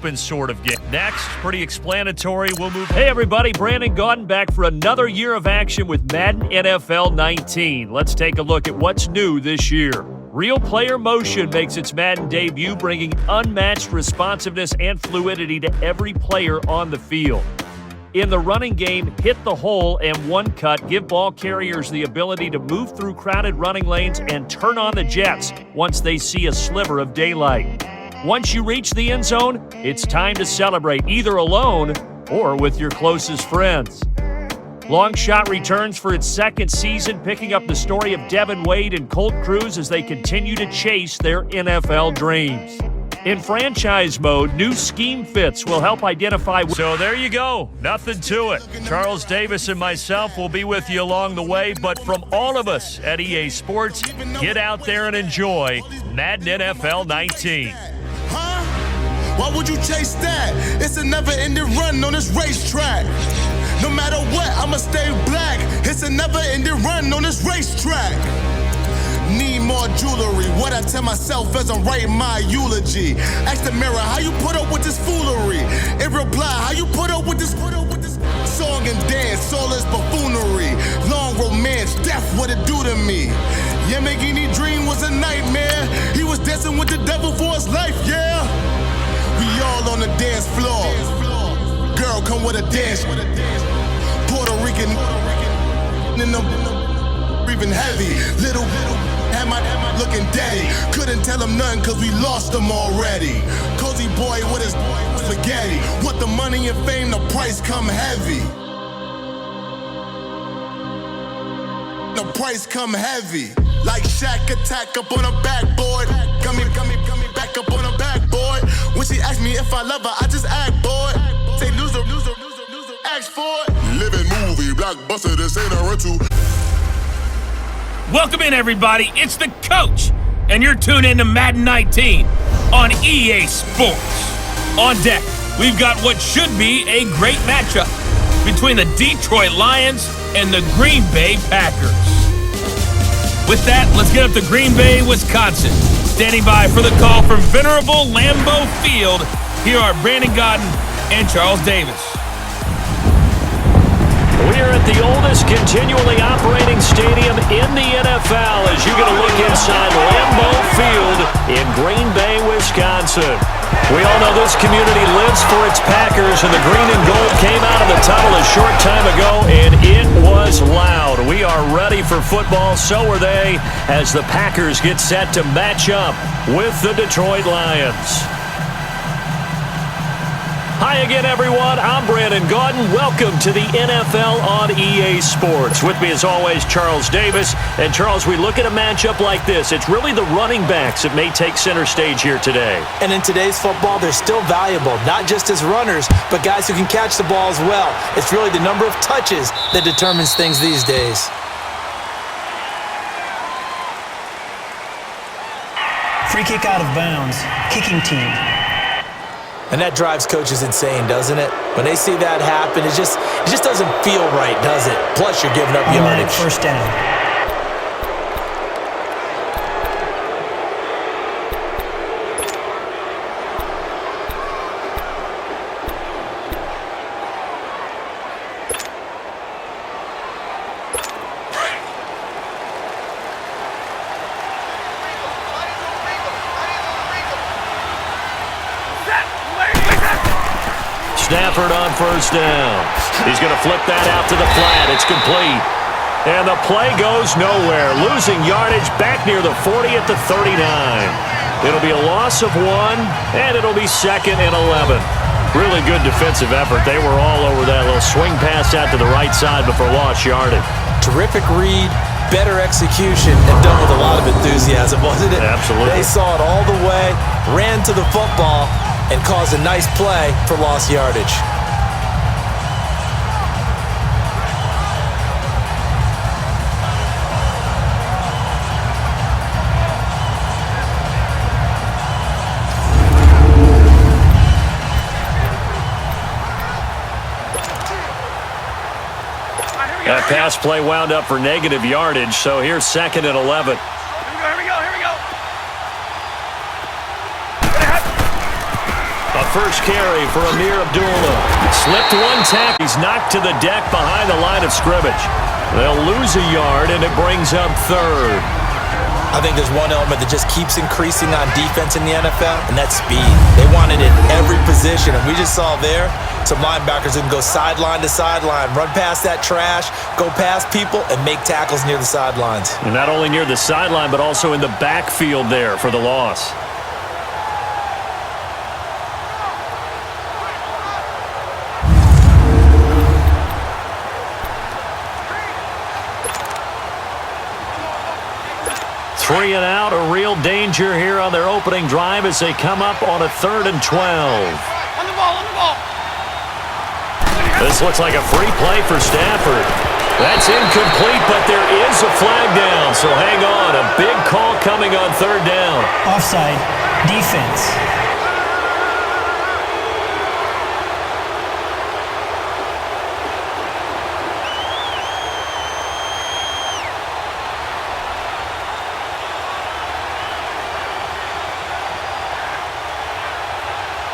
open sort of game. Next, pretty explanatory. We'll move. Hey, everybody. Brandon Gaudin back for another year of action with Madden NFL 19. Let's take a look at what's new this year. Real player motion makes its Madden debut, bringing unmatched responsiveness and fluidity to every player on the field. In the running game, hit the hole and one cut give ball carriers the ability to move through crowded running lanes and turn on the jets once they see a sliver of daylight. Once you reach the end zone, it's time to celebrate either alone or with your closest friends. Long Shot returns for its second season, picking up the story of Devin Wade and Colt Cruz as they continue to chase their NFL dreams. In franchise mode, new scheme fits will help identify. So there you go. Nothing to it. Charles Davis and myself will be with you along the way, but from all of us at EA Sports, get out there and enjoy Madden NFL 19. Why would you chase that? It's a never-ending run on this racetrack. No matter what, I'ma stay black. It's a never-ending run on this racetrack. Need more jewelry. What I tell myself as I'm writing my eulogy. Ask the mirror, how you put up with this foolery? In reply, how you put up with this song and dance, all this buffoonery. Long romance, death, what it do to me? Yamagini dream was a nightmare. He was dancing with the devil for his life, yeah. We all on the dance floor. Girl, come with a dance. Puerto Rican in the breathing heavy. Little had my looking daddy. Couldn't tell him nothing cause we lost him already. Cozy boy with his spaghetti. With the money and fame, the price come heavy. The price come heavy. Like Shaq attack up on a backboard. Come back up on a backboard. When she asked me if I love her, I just act bored. Say loser, ask for it. Living movie, blockbuster, this ain't a rental. Welcome in, everybody. It's the coach, and you're tuned in to Madden 19 on EA Sports. On deck, we've got what should be a great matchup between the Detroit Lions and the Green Bay Packers. With that, let's get up to Green Bay, Wisconsin. Standing by for the call from venerable Lambeau Field, here are Brandon Gaudin and Charles Davis. We are at the oldest continually operating stadium in the NFL as you get a look inside Lambeau Field in Green Bay, Wisconsin. We all know this community lives for its Packers, and the green and gold came out of the tunnel a short time ago, and it was loud. We are ready for football, so are they, as the Packers get set to match up with the Detroit Lions. Hi again, everyone. I'm Brandon Gaudin. Welcome to the NFL on EA Sports. With me, as always, Charles Davis. And, Charles, we look at a matchup like this. It's really the running backs that may take center stage here today. And in today's football, they're still valuable, not just as runners, but guys who can catch the ball as well. It's really the number of touches that determines things these days. Free kick out of bounds. Kicking team. And that drives coaches insane, doesn't it? When they see that happen, it just doesn't feel right, does it? Plus, you're giving up yardage. First down. Stafford on first down. He's going to flip that out to the flat. It's complete. And the play goes nowhere. Losing yardage back near the 40 at the 39. It'll be a loss of 1, and it'll be 2nd and 11. Really good defensive effort. They were all over that little swing pass out to the right side before lost yardage. Terrific read, better execution, and done with a lot of enthusiasm, wasn't it? Absolutely. They saw it all the way, ran to the football, and caused a nice play for lost yardage. That pass play wound up for negative yardage, so here's 2nd and 11. A first carry for Amir Abdullah. Slipped one tackle. He's knocked to the deck behind the line of scrimmage. They'll lose a yard, and it brings up third. I think there's one element that just keeps increasing on defense in the NFL, and that's speed. They want it in every position, and we just saw there some linebackers who can go sideline to sideline, run past that trash, go past people, and make tackles near the sidelines. And not only near the sideline, but also in the backfield there for the loss. Three and out, a real danger here on their opening drive as they come up on a 3rd and 12. On the ball, on the ball. This looks like a free play for Stafford. That's incomplete, but there is a flag down, so hang on. A big call coming on 3rd down. Offside. Defense.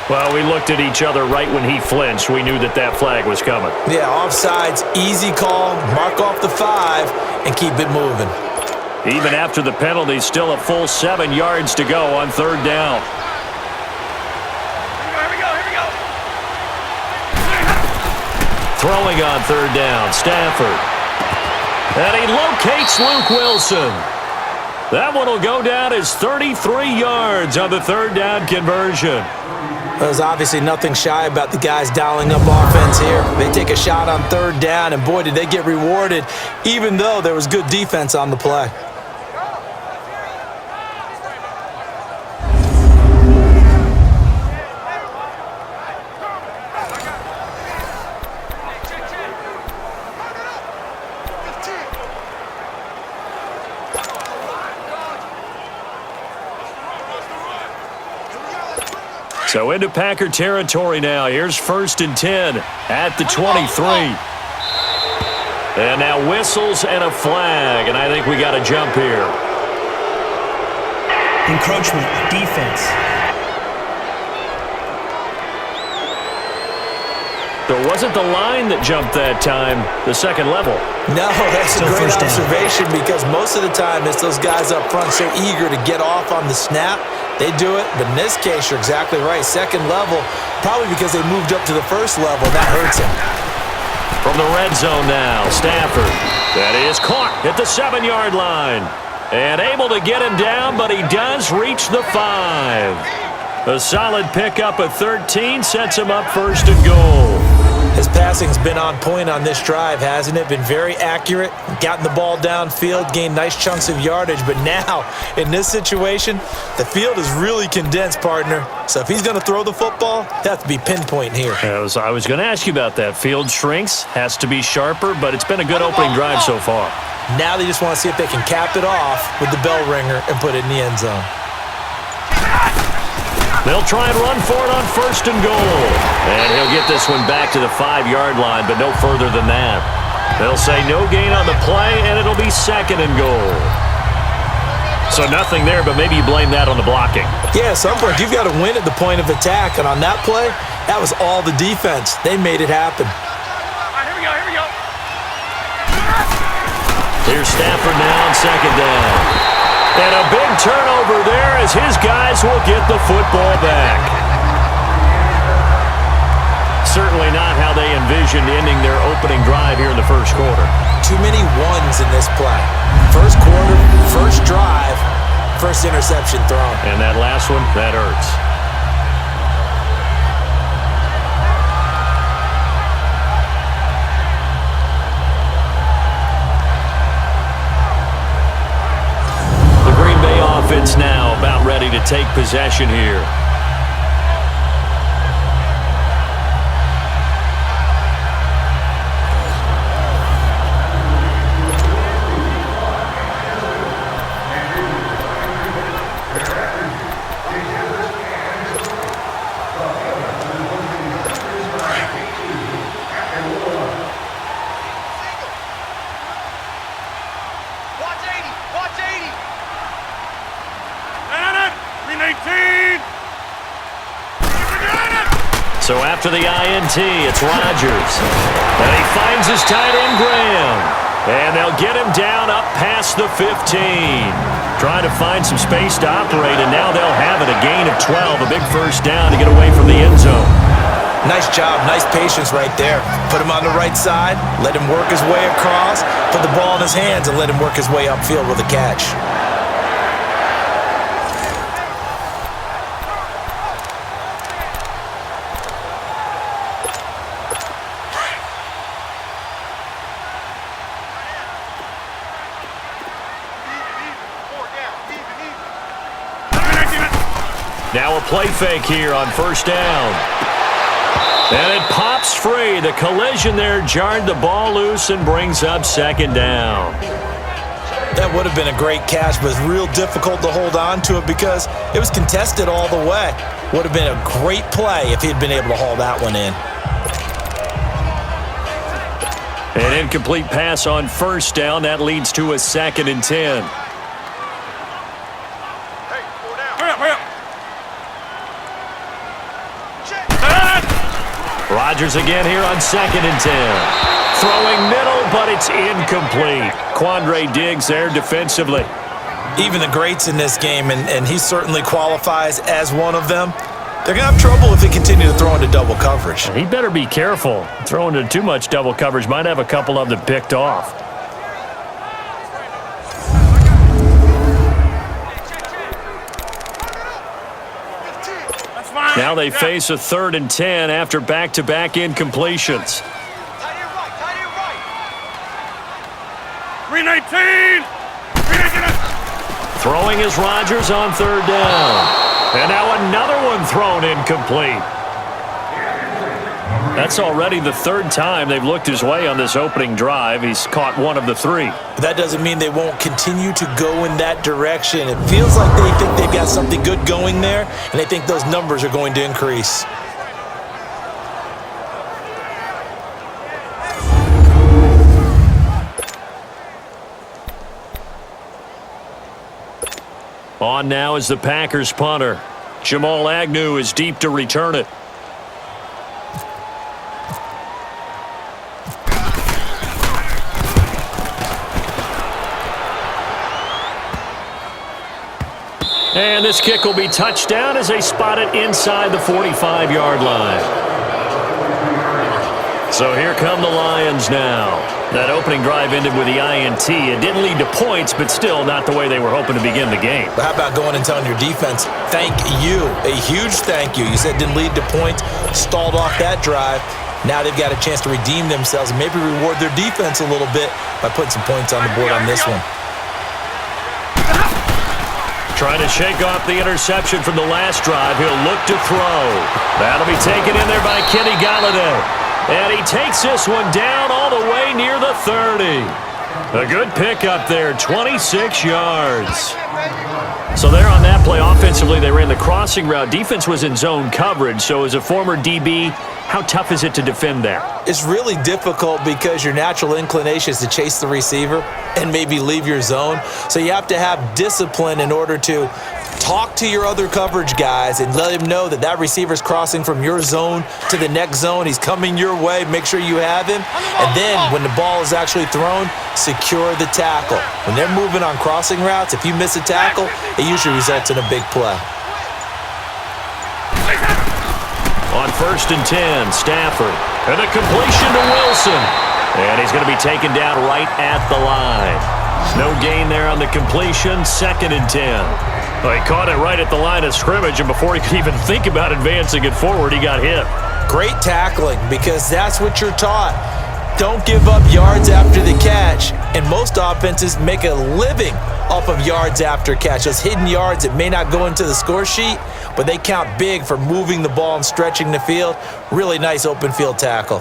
Well, we looked at each other right when he flinched. We knew that that flag was coming. Yeah, offsides, easy call, mark off the 5, and keep it moving. Even after the penalty, still a full 7 yards to go on 3rd down. Here we go. Throwing on 3rd down, Stafford. And he locates Luke Wilson. That one will go down as 33 yards on the 3rd down conversion. There's obviously nothing shy about the guys dialing up offense here. They take a shot on 3rd down, and boy, did they get rewarded, even though there was good defense on the play. So into Packer territory now. Here's 1st and 10 at the 23. And now whistles and a flag, and I think we got a jump here. Encroachment. Defense. So it wasn't the line that jumped that time, the second level. No, that's a Still great first down. observation because most of the time it's those guys up front so eager to get off on the snap. They do it, but in this case, you're exactly right. Second level, probably because they moved up to the first level. That hurts him. From the red zone now, Stafford. That is caught at the 7-yard line. And able to get him down, but he does reach the 5. A solid pickup of 13 sets him up 1st and goal. His passing's been on point on this drive, hasn't it? Been very accurate, gotten the ball downfield, gained nice chunks of yardage, but now, in this situation, the field is really condensed, partner. So if he's going to throw the football, they have to be pinpoint here. I was going to ask you about that. Field shrinks, has to be sharper, but it's been a good opening drive so far. Now they just want to see if they can cap it off with the bell ringer and put it in the end zone. They'll try and run for it on 1st and goal. And he'll get this one back to the 5-yard line, but no further than that. They'll say no gain on the play, and it'll be 2nd and goal. So nothing there, but maybe you blame that on the blocking. Yeah, at some point, you've got to win at the point of attack, and on that play, that was all the defense. They made it happen. All right, here we go. Here's Stafford now on 2nd down. And a big turnover there as his guys will get the football back. Certainly not how they envisioned ending their opening drive here in the 1st quarter. Too many ones in this play. 1st quarter, 1st drive, 1st interception thrown. And that last one, that hurts. Offense now about ready to take possession here. Green 18. So after the INT, it's Rodgers. And he finds his tight end, Graham. And they'll get him down up past the 15. Trying to find some space to operate, and now they'll have it. A gain of 12, a big first down to get away from the end zone. Nice job, nice patience right there. Put him on the right side, let him work his way across, put the ball in his hands, and let him work his way upfield with a catch. Now a play fake here on first down. And it pops free. The collision there jarred the ball loose and brings up second down. That would have been a great catch, but it's real difficult to hold on to it because it was contested all the way. Would have been a great play if he'd been able to haul that one in. An incomplete pass on first down. That leads to a 2nd and 10. Rodgers again here on 2nd and 10. Throwing middle, but it's incomplete. Quandre Diggs there defensively. Even the greats in this game, and he certainly qualifies as one of them, they're going to have trouble if they continue to throw into double coverage. He better be careful. Throwing into too much double coverage might have a couple of them picked off. Now they face a 3rd and 10 after back-to-back incompletions. 319! Throwing is Rodgers on 3rd down. And now another one thrown incomplete. That's already the 3rd time they've looked his way on this opening drive. He's caught one of the 3. But that doesn't mean they won't continue to go in that direction. It feels like they think they've got something good going there, and they think those numbers are going to increase. On now is the Packers punter. Jamal Agnew is deep to return it. And this kick will be touchdown as they spot it inside the 45-yard line. So here come the Lions now. That opening drive ended with the INT. It didn't lead to points, but still not the way they were hoping to begin the game. But how about going and telling your defense, thank you, a huge thank you. You said it didn't lead to points, stalled off that drive. Now they've got a chance to redeem themselves and maybe reward their defense a little bit by putting some points on the board on this one. Trying to shake off the interception from the last drive. He'll look to throw. That'll be taken in there by Kenny Golladay. And he takes this one down all the way near the 30. A good pickup there, 26 yards. So there on that play, offensively, they ran the crossing route. Defense was in zone coverage, so as a former DB, how tough is it to defend that? It's really difficult because your natural inclination is to chase the receiver and maybe leave your zone. So you have to have discipline in order to talk to your other coverage guys and let him know that that receiver's crossing from your zone to the next zone. He's coming your way. Make sure you have him. And then when the ball is actually thrown, secure the tackle. When they're moving on crossing routes, if you miss a tackle, it usually results in a big play. On 1st and 10, Stafford. And a completion to Wilson. And he's going to be taken down right at the line. No gain there on the completion, 2nd and 10. Well, he caught it right at the line of scrimmage, and before he could even think about advancing it forward, he got hit. Great tackling, because that's what you're taught. Don't give up yards after the catch, and most offenses make a living off of yards after catch. Those hidden yards that may not go into the score sheet, but they count big for moving the ball and stretching the field. Really nice open field tackle.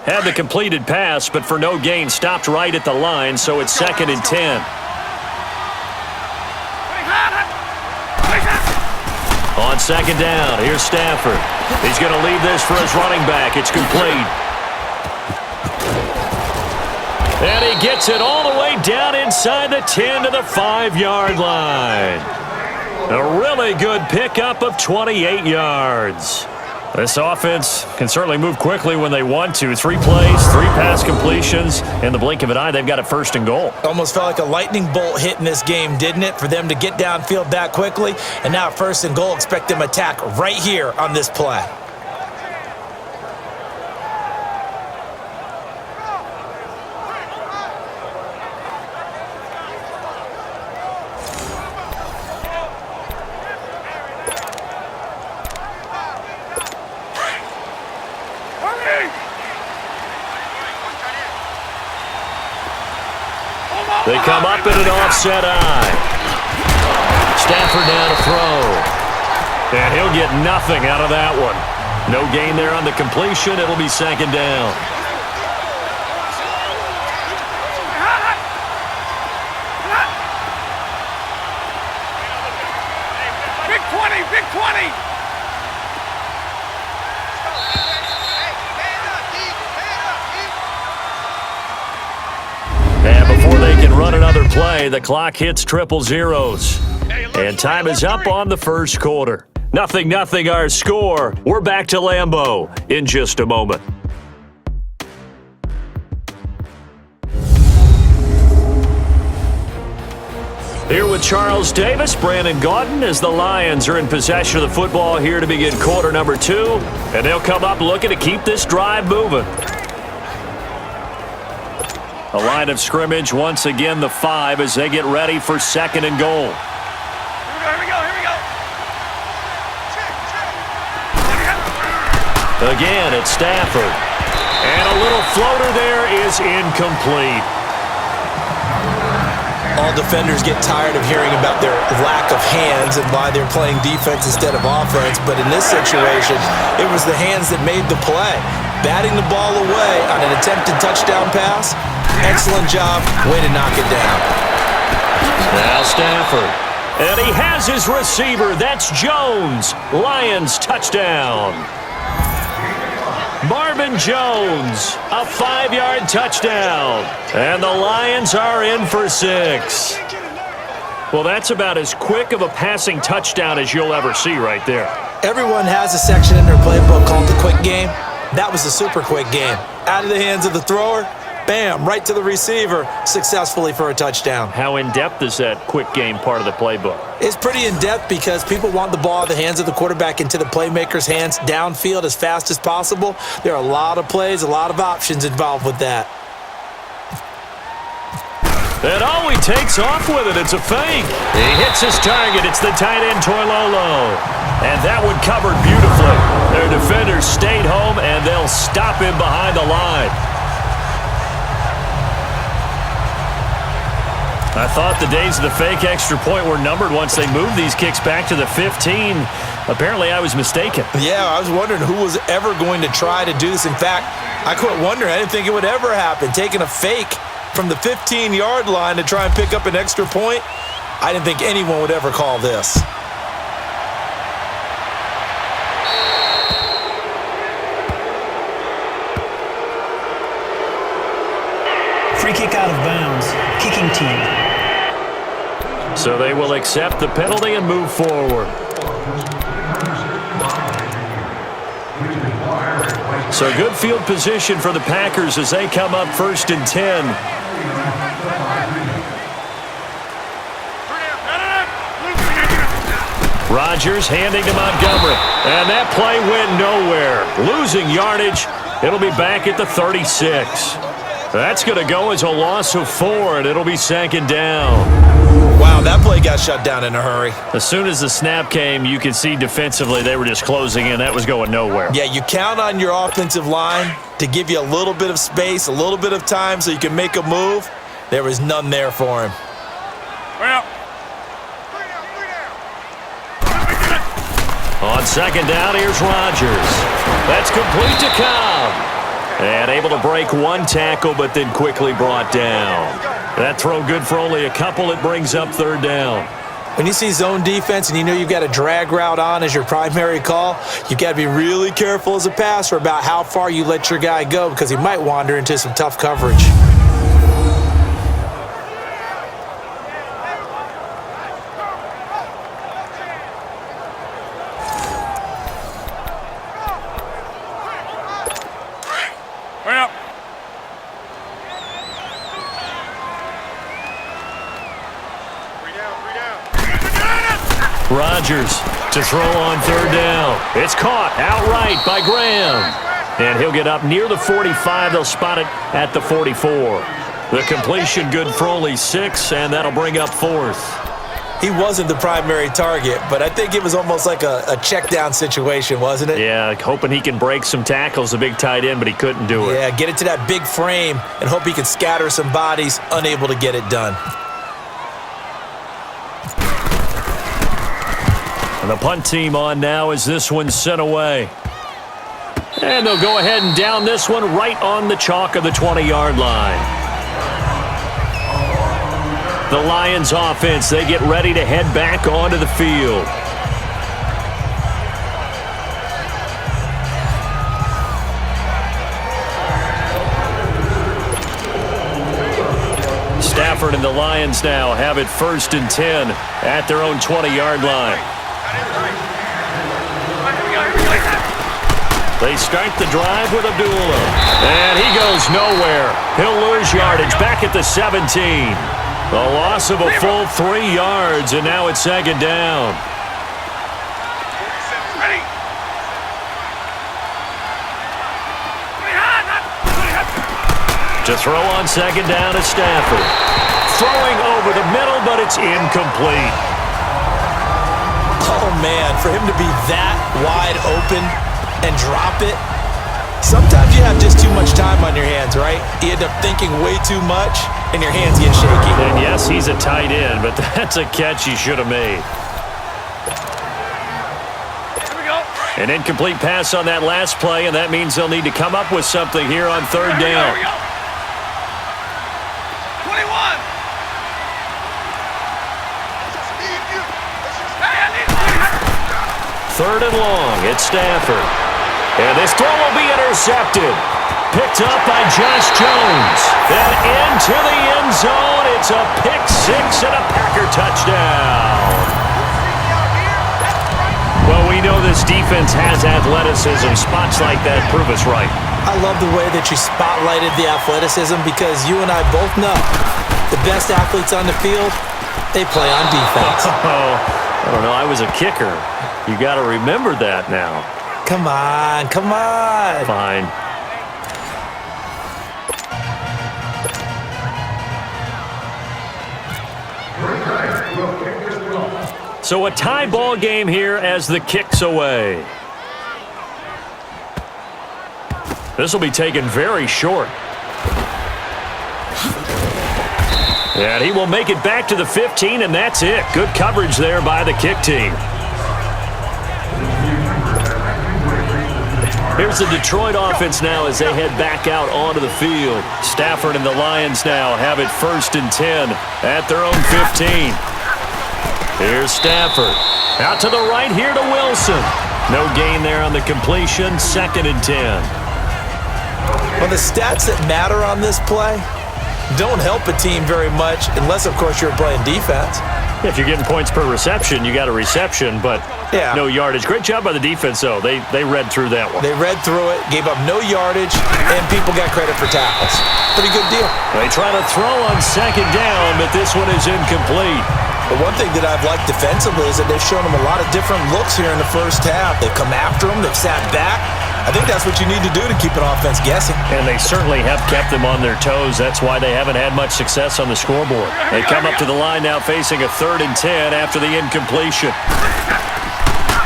Had the completed pass, but for no gain, stopped right at the line, so it's 2nd and 10. On 2nd down, here's Stafford. He's going to leave this for his running back. It's complete. And he gets it all the way down inside the 10 to the 5-yard line. A really good pickup of 28 yards. This offense can certainly move quickly when they want to. 3 plays, 3 pass completions. In the blink of an eye, they've got a 1st and goal. Almost felt like a lightning bolt hit in this game, didn't it? For them to get downfield that quickly. And now 1st and goal, expect them to attack right here on this play. They come up in an offset eye. Stafford down to throw. And he'll get nothing out of that one. No gain there on the completion. It'll be 2nd down. Big 20, big 20. And before they can run another play, the clock hits 000. And time is up on the 1st quarter. 0-0 our score. We're back to Lambeau in just a moment. Here with Charles Davis, Brandon Gaudin, as the Lions are in possession of the football here to begin quarter number 2. And they'll come up looking to keep this drive moving. A line of scrimmage, once again the 5 as they get ready for 2nd and goal. Here we go. Again, it's Stafford. And a little floater there is incomplete. All defenders get tired of hearing about their lack of hands and why they're playing defense instead of offense. But in this situation, it was the hands that made the play. Batting the ball away on an attempted touchdown pass. Excellent job. Way to knock it down. Now Stafford. And he has his receiver. That's Jones. Lions touchdown. Marvin Jones, a 5-yard touchdown. And the Lions are in for 6. Well, that's about as quick of a passing touchdown as you'll ever see right there. Everyone has a section in their playbook called the quick game. That was a super quick game. Out of the hands of the thrower, bam, right to the receiver, successfully for a touchdown. How in-depth is that quick game part of the playbook? It's pretty in-depth because people want the ball out of the hands of the quarterback into the playmaker's hands downfield as fast as possible. There are a lot of plays, a lot of options involved with that. And he takes off with it. It's a fake. He hits his target. It's the tight end, Toilolo. And that one covered beautifully. Their defenders stayed home, and they'll stop him behind the line. I thought the days of the fake extra point were numbered once they moved these kicks back to the 15. Apparently, I was mistaken. Yeah, I was wondering who was ever going to try to do this. In fact, I quit wondering. I didn't think it would ever happen. Taking a fake from the 15-yard line to try and pick up an extra point, I didn't think anyone would ever call this. Free kick out of bounds. Kicking team. So they will accept the penalty and move forward. So good field position for the Packers as they come up 1st and 10. Rodgers handing to Montgomery. And that play went nowhere. Losing yardage. It'll be back at the 36. That's going to go as a loss of 4, and it'll be 2nd down. Wow, that play got shut down in a hurry. As soon as the snap came, you could see defensively they were just closing in. That was going nowhere. Yeah, you count on your offensive line to give you a little bit of space, a little bit of time so you can make a move. There was none there for him. Well, on 2nd down, here's Rodgers. That's complete to Cobb. And able to break one tackle, but then quickly brought down. That throw good for only a couple. It brings up 3rd down. When you see zone defense and you know you've got a drag route on as your primary call, you've got to be really careful as a passer about how far you let your guy go because he might wander into some tough coverage. Rodgers to throw on third down. It's caught outright by Graham. And he'll get up near the 45. They'll spot it at the 44. The completion good for only 6, and that'll bring up 4th. He wasn't the primary target, but I think it was almost like a check down situation, wasn't it? Yeah, hoping he can break some tackles, a big tight end, but he couldn't do it. Yeah, get it to that big frame and hope he can scatter some bodies, unable to get it done. And the punt team on now as this one's sent away. And they'll go ahead and down this one right on the chalk of the 20-yard line. The Lions offense, they get ready to head back onto the field. Stafford and the Lions now have it 1st and 10 at their own 20-yard line. They start the drive with Abdullah. And he goes nowhere. He'll lose yardage back at the 17. A loss of a full 3 yards, and now it's 2nd down. To throw on 2nd down is Stafford. Throwing over the middle, but it's incomplete. Oh, man, for him to be that wide open and drop it. Sometimes you have just too much time on your hands, right? You end up thinking way too much, and your hands get shaky. And yes, he's a tight end, but that's a catch he should have made. An incomplete pass on that last play, and that means they'll need to come up with something here on 3rd down. 21. 3rd and long, it's Stafford. And this throw will be intercepted. Picked up by Josh Jones. And into the end zone. It's a pick 6 and a Packer touchdown. Well, we know this defense has athleticism. Spots like that prove us right. I love the way that you spotlighted the athleticism because you and I both know the best athletes on the field, they play on defense. Oh, I don't know. I was a kicker. You got to remember that now. Come on, come on. Fine. So a tie ball game here as the kick's away. This will be taken very short. And he will make it back to the 15, and that's it. Good coverage there by the kick team. Here's the Detroit offense now as they head back out onto the field. Stafford and the Lions now have it 1st and 10 at their own 15. Here's Stafford. Out to the right here to Wilson. No gain there on the completion. 2nd and 10. Well, the stats that matter on this play don't help a team very much unless, of course, you're playing defense. If you're getting points per reception, you got a reception, but no yardage. Great job by the defense, though. They read through that one. They read through it, gave up no yardage, and people got credit for tackles. Pretty good deal. They try to throw on 2nd down, but this one is incomplete. But one thing that I've liked defensively is that they've shown them a lot of different looks here in the first half. They've come after them. They've sat back. I think that's what you need to do to keep an offense guessing. And they certainly have kept them on their toes. That's why they haven't had much success on the scoreboard. They come up to the line now facing a 3rd and 10 after the incompletion.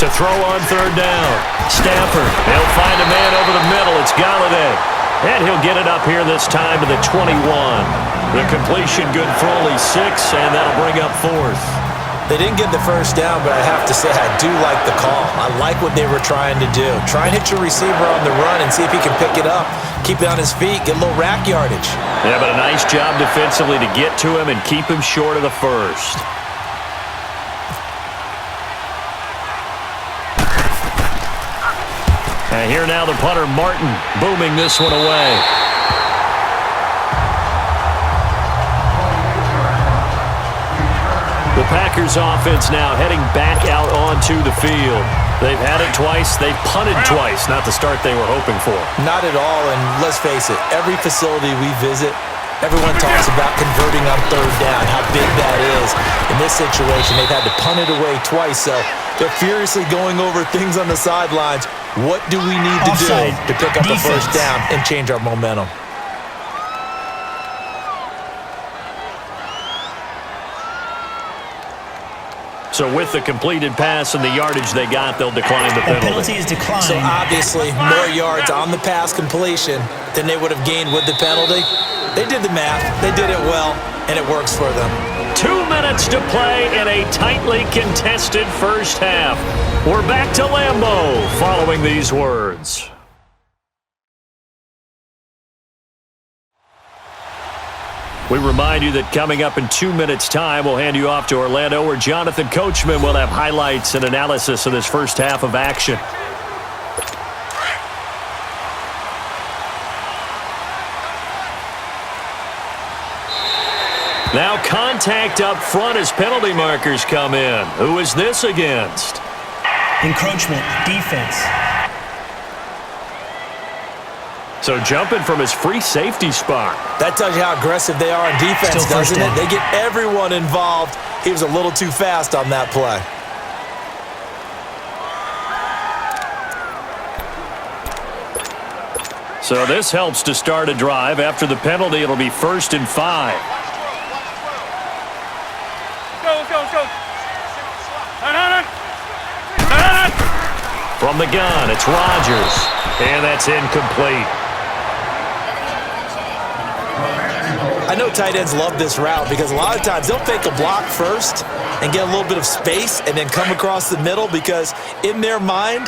To throw on 3rd down. Stafford. They'll find a man over the middle. It's Galladay. And he'll get it up here this time to the 21. The completion good for only 6, and that'll bring up 4th. They didn't get the first down, but I have to say I do like the call. I like what they were trying to do. Try and hit your receiver on the run and see if he can pick it up. Keep it on his feet, get a little rack yardage. Yeah, but a nice job defensively to get to him and keep him short of the first. And here now the punter, Martin, booming this one away. The Packers offense now heading back out onto the field. They've had it twice. They've punted twice. Not the start they were hoping for. Not at all, and let's face it, every facility we visit, Everyone talks about converting on third down, how big that is. In this situation, they've had to punt it away twice, so they're furiously going over things on the sidelines. What do we need to do to pick up a first down and change our momentum? So with the completed pass and the yardage they got, they'll decline the penalty. The penalty is declined. So obviously, more yards on the pass completion than they would have gained with the penalty. They did the math. They did it well, and it works for them. 2 minutes to play in a tightly contested first half. We're back to Lambeau following these words. We remind you that coming up in 2 minutes' time, we'll hand you off to Orlando, where Jonathan Coachman will have highlights and analysis of this first half of action. Now contact up front as penalty markers come in. Who is this against? Encroachment, defense. So jumping from his free safety spot. That tells you how aggressive they are on defense, doesn't it? They get everyone involved. He was a little too fast on that play. So this helps to start a drive. After the penalty, it'll be 1st and 5. Let's go. From the gun, it's Rodgers. And that's incomplete. I know tight ends love this route because a lot of times they'll fake a block first and get a little bit of space and then come across the middle because in their mind,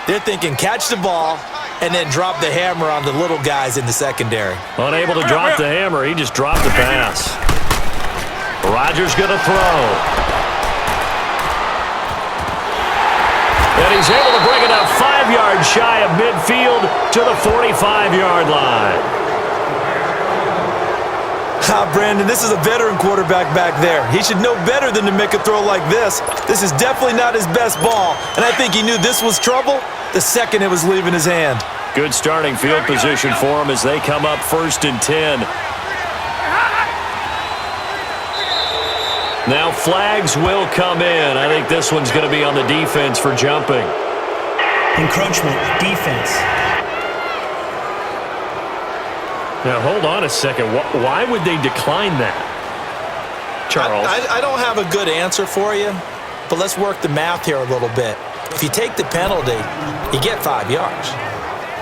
they're thinking catch the ball and then drop the hammer on the little guys in the secondary. Unable to drop the hammer, he just dropped the pass. Rodgers going to throw. And he's able to bring it up 5 yards shy of midfield to the 45-yard line. Brandon, this is a veteran quarterback back there. He should know better than to make a throw like this. This is definitely not his best ball, and I think he knew this was trouble the second it was leaving his hand. Good starting field position for him as they come up 1st and 10. Now flags will come in. I think this one's going to be on the defense for jumping. Encroachment, defense. Now, hold on a second. Why would they decline that? Charles? I don't have a good answer for you, but let's work the math here a little bit. If you take the penalty, you get 5 yards.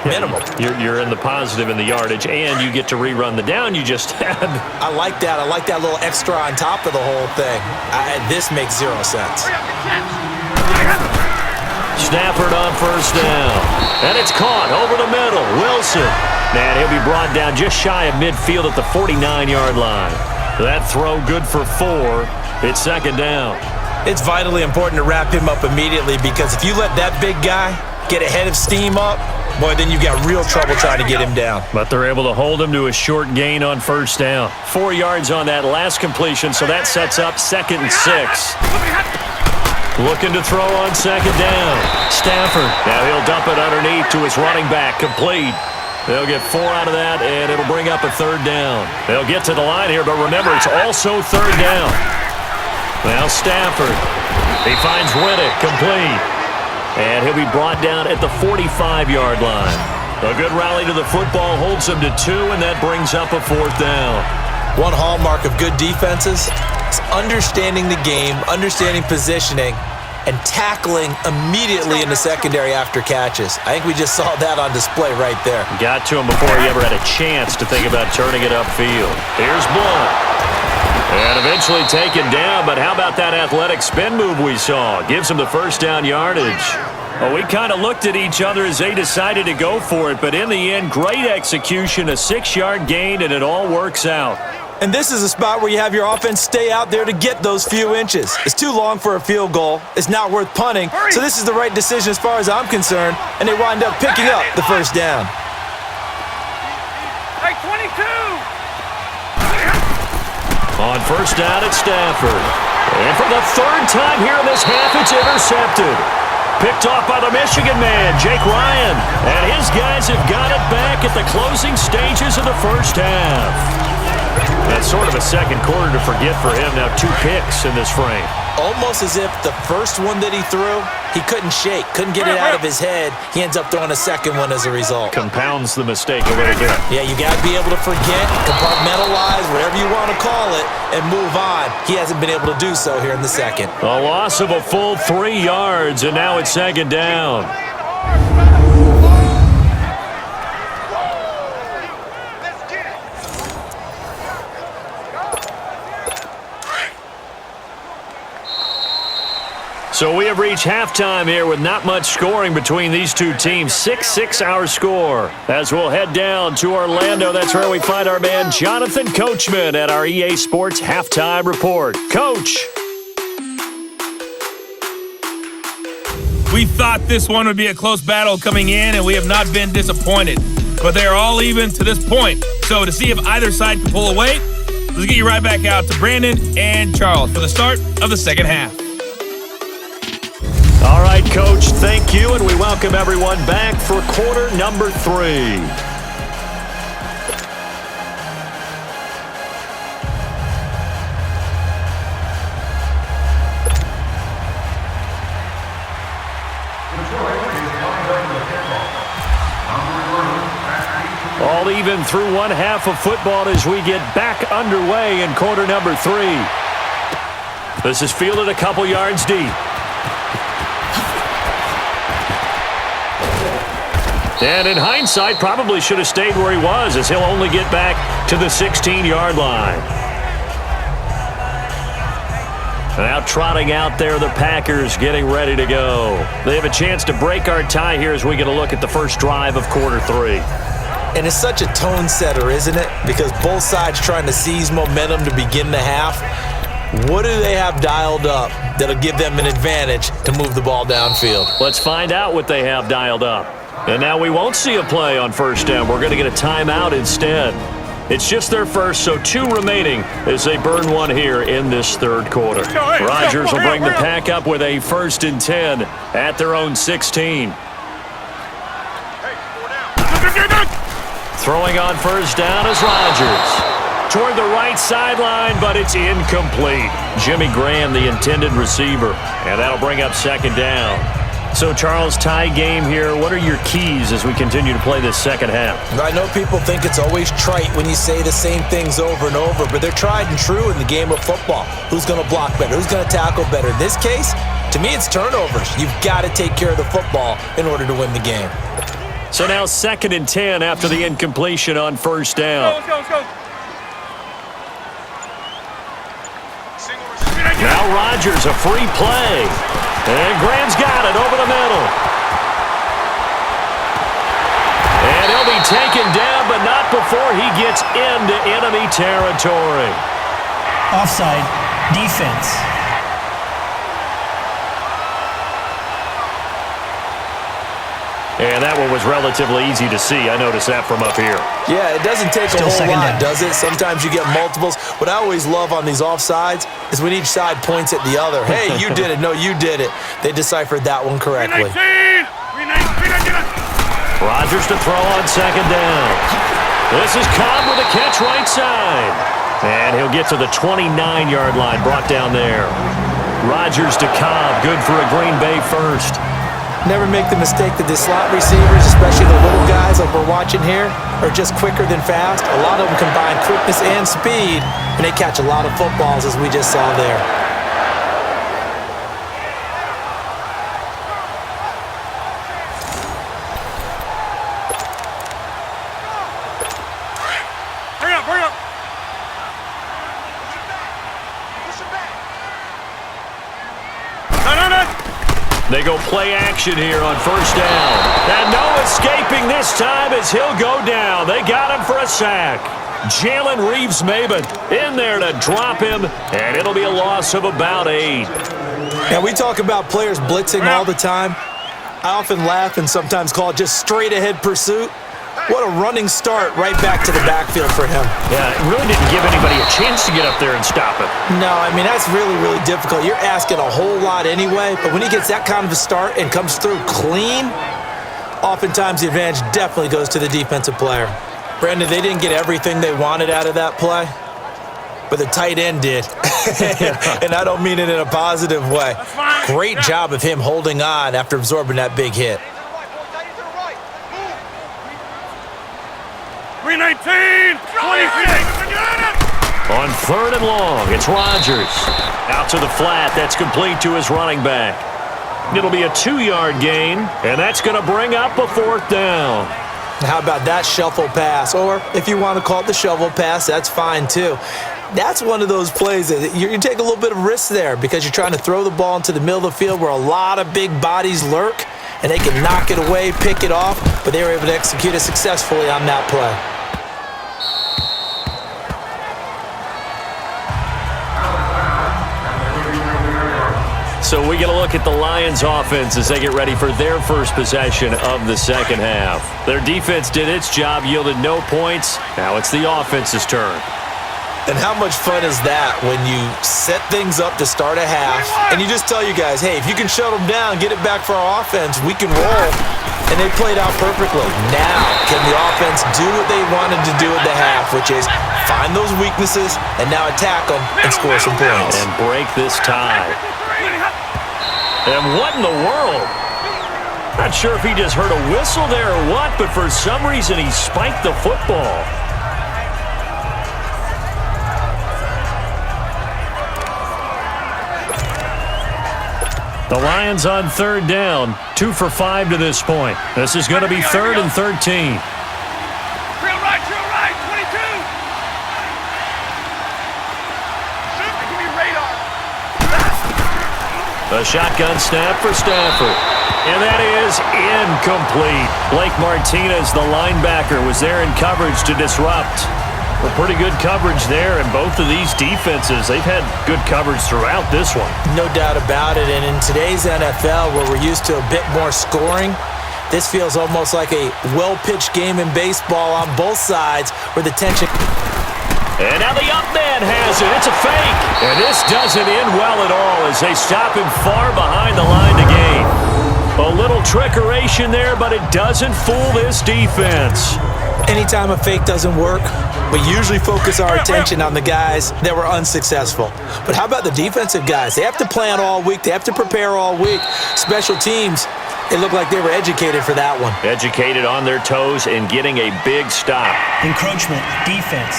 Minimum. You're in the positive in the yardage, and you get to rerun the down you just had. I like that. I like that little extra on top of the whole thing. This makes 0 sense. Stafford on 1st down. And it's caught over the middle. Wilson. Man, he'll be brought down just shy of midfield at the 49-yard line. That throw good for 4. It's 2nd down. It's vitally important to wrap him up immediately because if you let that big guy get ahead of steam up, boy, then you got real trouble trying to get him down. But they're able to hold him to a short gain on 1st down. 4 yards on that last completion, so that sets up 2nd and 6. Looking to throw on 2nd down. Stafford. Now he'll dump it underneath to his running back. Complete. They'll get 4 out of that, and it'll bring up a 3rd down. They'll get to the line here, but remember, it's also 3rd down. Now Stafford. He finds Riddick. Complete. And he'll be brought down at the 45-yard line. A good rally to the football holds him to 2, and that brings up a 4th down. One hallmark of good defenses is understanding the game, understanding positioning, and tackling immediately in the secondary after catches. I think we just saw that on display right there. Got to him before he ever had a chance to think about turning it upfield. Here's Blunt. And eventually taken down, but how about that athletic spin move we saw? Gives him the 1st down yardage. Well, we kind of looked at each other as they decided to go for it, but in the end, great execution, a 6-yard gain, and it all works out. And this is a spot where you have your offense stay out there to get those few inches. It's too long for a field goal. It's not worth punting. So this is the right decision as far as I'm concerned, and they wind up picking up the 1st down. Hey, 22! On 1st down, it's Stafford. And for the 3rd time here in this half, it's intercepted. Picked off by the Michigan man, Jake Ryan. And his guys have got it back at the closing stages of the first half. That's sort of a second quarter to forget for him. Now 2 picks in this frame. Almost as if the first one that he threw, he couldn't shake, couldn't get it out of his head. He ends up throwing a second one as a result. Compounds the mistake a little bit. Yeah, you got to be able to forget, compartmentalize, whatever you want to call it, and move on. He hasn't been able to do so here in the second. A loss of a full 3 yards, and now it's second down. So we have reached halftime here with not much scoring between these two teams. 6-6 our score. As we'll head down to Orlando, that's where we find our man Jonathan Coachman at our EA Sports Halftime Report. Coach. We thought this one would be a close battle coming in, and we have not been disappointed. But they are all even to this point. So to see if either side can pull away, let's get you right back out to Brandon and Charles for the start of the second half. All right, Coach, thank you, and we welcome everyone back for quarter number 3. All even through one half of football as we get back underway in quarter number 3. This is fielded a couple yards deep. And in hindsight, probably should have stayed where he was, as he'll only get back to the 16-yard line. Now trotting out there, the Packers getting ready to go. They have a chance to break our tie here as we get a look at the first drive of quarter 3. And it's such a tone setter, isn't it? Because both sides trying to seize momentum to begin the half. What do they have dialed up that'll give them an advantage to move the ball downfield? Let's find out what they have dialed up. And now we won't see a play on first down. We're going to get a timeout instead. It's just their first, so 2 remaining as they burn one here in this third quarter. Rodgers will bring the pack up with a 1st and 10 at their own 16. Throwing on first down is Rodgers. Toward the right sideline, but it's incomplete. Jimmy Graham, the intended receiver. And that'll bring up second down. So, Charles, tie game here. What are your keys as we continue to play this second half? I know people think it's always trite when you say the same things over and over, but they're tried and true in the game of football. Who's going to block better? Who's going to tackle better? In this case, to me, it's turnovers. You've got to take care of the football in order to win the game. So now 2nd and 10 after the incompletion on first down. Let's go. Now Rodgers, a free play. And Graham's got it over the middle. And he'll be taken down, but not before he gets into enemy territory. Offside. Defense. And that one was relatively easy to see. I noticed that from up here. Yeah, it doesn't take Still a whole second lot, down. does it? Sometimes you get multiples. What I always love on these offsides is when each side points at the other. Hey, you did it. No, you did it. They deciphered that one correctly. Rodgers to throw on second down. This is Cobb with a catch right side. And he'll get to the 29-yard line, brought down there. Rodgers to Cobb, good for a Green Bay first. Never make the mistake that the slot receivers, especially the little guys like we're watching here, are just quicker than fast. A lot of them combine quickness and speed, and they catch a lot of footballs, as we just saw there. Hurry up. They go play action here on first down. And no escaping this time as he'll go down. They got him for a sack. Jalen Reeves-Maybin in there to drop him, and it'll be a loss of about 8. Now, we talk about players blitzing all the time. I often laugh and sometimes call it just straight-ahead pursuit. What a running start right back to the backfield for him. Yeah, it really didn't give anybody a chance to get up there and stop it. No, I mean, that's really, really difficult. You're asking a whole lot anyway, but when he gets that kind of a start and comes through clean, oftentimes the advantage definitely goes to the defensive player. Brandon, they didn't get everything they wanted out of that play. but the tight end did. And I don't mean it in a positive way. Great job of him holding on after absorbing that big hit. 319! On 3rd and long, it's Rodgers. Out to the flat, that's complete to his running back. It'll be a 2-yard gain, and that's going to bring up a 4th down. How about that shuffle pass? Or if you want to call it the shovel pass, that's fine too. That's one of those plays that you take a little bit of risk there because you're trying to throw the ball into the middle of the field where a lot of big bodies lurk, and they can knock it away, pick it off, but they were able to execute it successfully on that play. So we get a look at the Lions offense as they get ready for their first possession of the second half. Their defense did its job, yielded no points. Now it's the offense's turn. And how much fun is that when you set things up to start a half and you just tell you guys, hey, if you can shut them down, get it back for our offense, we can roll. And they played out perfectly. Now, can the offense do what they wanted to do at the half, which is find those weaknesses and now attack them and score some points. And break this tie. And what in the world? Not sure if he just heard a whistle there or what, but for some reason he spiked the football. The Lions on 3rd down, 2 for 5 to this point. This is going to be 3rd and 13. Trail right, 22! Give me radar. A shotgun snap for Stafford. And that is incomplete. Blake Martinez, the linebacker, was there in coverage to disrupt. A pretty good coverage there, and both of these defenses, they've had good coverage throughout this one. No doubt about it, and in today's NFL, where we're used to a bit more scoring, this feels almost like a well-pitched game in baseball on both sides where the tension... And now the up man has it. It's a fake. And this doesn't end well at all as they stop him far behind the line to gain. A little trickeration there, but it doesn't fool this defense. Anytime a fake doesn't work, we usually focus our attention on the guys that were unsuccessful. But how about the defensive guys? They have to plan all week. They have to prepare all week. Special teams, it looked like they were educated for that one. Educated on their toes and getting a big stop. Encroachment, defense.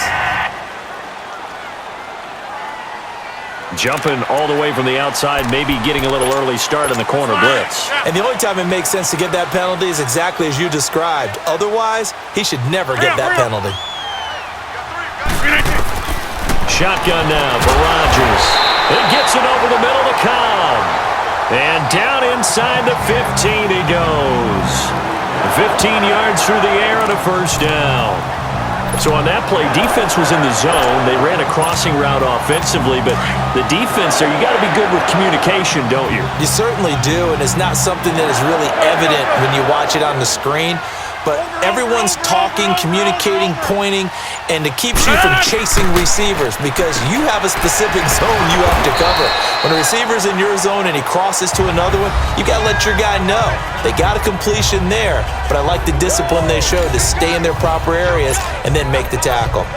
Jumping all the way from the outside, maybe getting a little early start in the corner blitz. And the only time it makes sense to get that penalty is exactly as you described. Otherwise, he should never get that penalty. Shotgun now for Rodgers. He gets it over the middle to Cobb. And down inside the 15 he goes. 15 yards through the air and a 1st down. So on that play, defense was in the zone. They ran a crossing route offensively, but the defense there, you got to be good with communication, don't you? You certainly do, and it's not something that is really evident when you watch it on the screen. But everyone's talking, communicating, pointing, and it keeps you from chasing receivers because you have a specific zone you have to cover. When a receiver's in your zone and he crosses to another one, you got to let your guy know. They got a completion there, but I like the discipline they showed to stay in their proper areas and then make the tackle.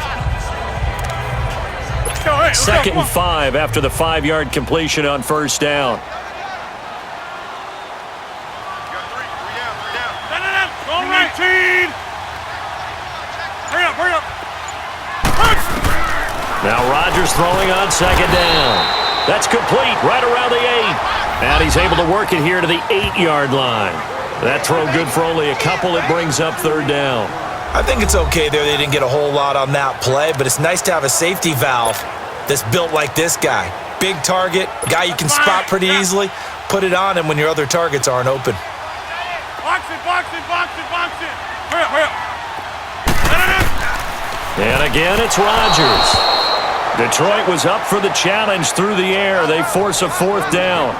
2nd and 5 after the 5-yard completion on 1st down. Now Rodgers throwing on 2nd down. That's complete right around the 8. And he's able to work it here to the 8-yard line. That throw good for only a couple. It brings up 3rd down. I think it's okay there. They didn't get a whole lot on that play, but it's nice to have a safety valve that's built like this guy. Big target, guy you can spot pretty easily. Put it on him when your other targets aren't open. Box it. Hurry up. And again, it's Rodgers. Detroit was up for the challenge through the air. They force a 4th down.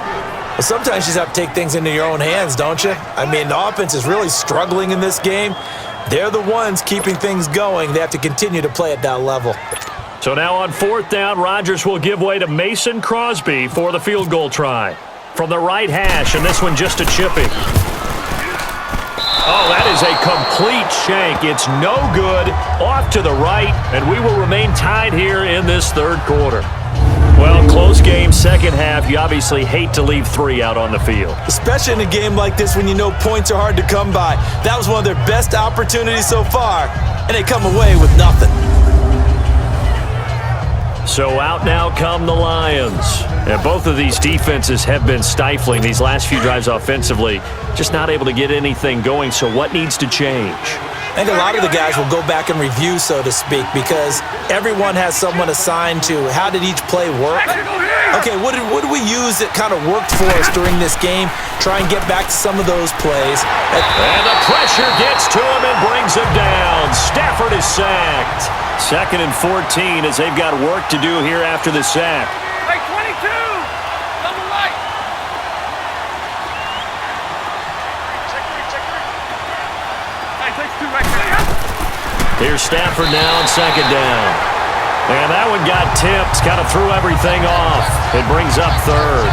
Well, sometimes you just have to take things into your own hands, don't you? I mean, the offense is really struggling in this game. They're the ones keeping things going. They have to continue to play at that level. So now on 4th down, Rodgers will give way to Mason Crosby for the field goal try. From the right hash, and this one just a chipping. Oh, that is a complete shank. It's no good. Off to the right, and we will remain tied here in this third quarter. Well, close game, second half. You obviously hate to leave 3 out on the field. Especially in a game like this when you know points are hard to come by. That was one of their best opportunities so far, and they come away with nothing. So out now come the Lions. And both of these defenses have been stifling these last few drives offensively. Just not able to get anything going, so what needs to change? I think a lot of the guys will go back and review, so to speak, because everyone has someone assigned to how did each play work. Okay, what did we use that kind of worked for us during this game? Try and get back to some of those plays. And the pressure gets to him and brings him down. Stafford is sacked. 2nd and 14 as they've got work to do here after the sack. Hey, 22! Double light! Hey, takes 2 right there. Here's Stafford now on 2nd down. And that one got tipped, kind of threw everything off. It brings up 3rd.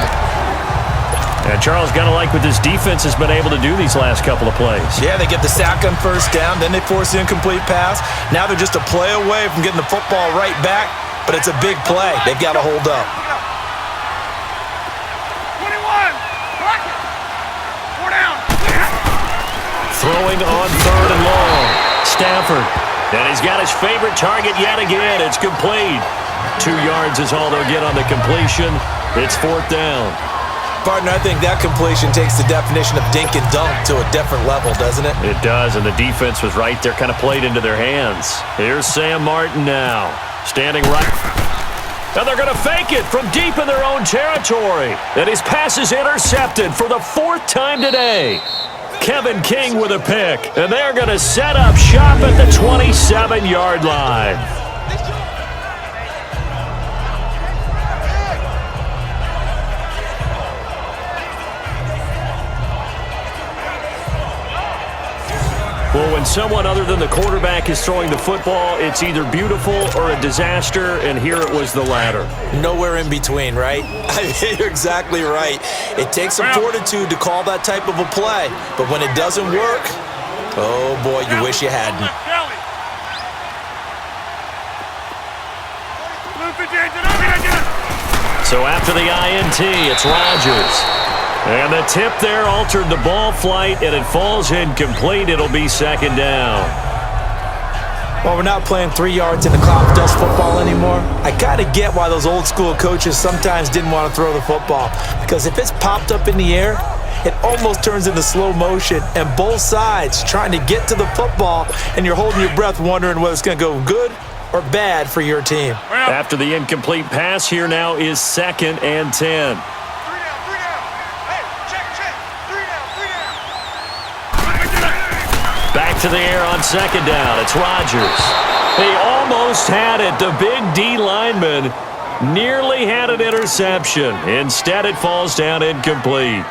And Charles, got to like what this defense has been able to do these last couple of plays. Yeah, they get the sack on 1st down, then they force the incomplete pass. Now they're just a play away from getting the football right back, but it's a big play. They've got to hold up. 21! Block it! 4 down! Throwing on 3rd and long. Stafford. And he's got his favorite target yet again. It's complete. 2 yards is all they'll get on the completion. It's 4th down. Partner, I think that completion takes the definition of dink and dunk to a different level, doesn't it? It does, and the defense was right there, kind of played into their hands. Here's Sam Martin now, standing right. And they're going to fake it from deep in their own territory. And his pass is intercepted for the 4th time today. Kevin King with a pick, and they're going to set up shop at the 27-yard line. Well, when someone other than the quarterback is throwing the football, it's either beautiful or a disaster, and here it was the latter. Nowhere in between, right? I mean, you're exactly right. It takes some fortitude to call that type of a play, but when it doesn't work, oh boy, you wish you hadn't. So after the INT, it's Rodgers. And the tip there altered the ball flight, and it falls incomplete. It'll be 2nd down. Well, we're not playing 3 yards in the cloud dust football anymore. I kind of get why those old school coaches sometimes didn't want to throw the football, because if it's popped up in the air, it almost turns into slow motion, and both sides trying to get to the football, and you're holding your breath wondering whether it's going to go good or bad for your team. After the incomplete pass, here now is 2nd and 10. Back to the air on 2nd down. It's Rodgers. He almost had it. The big D lineman nearly had an interception. Instead, it falls down incomplete.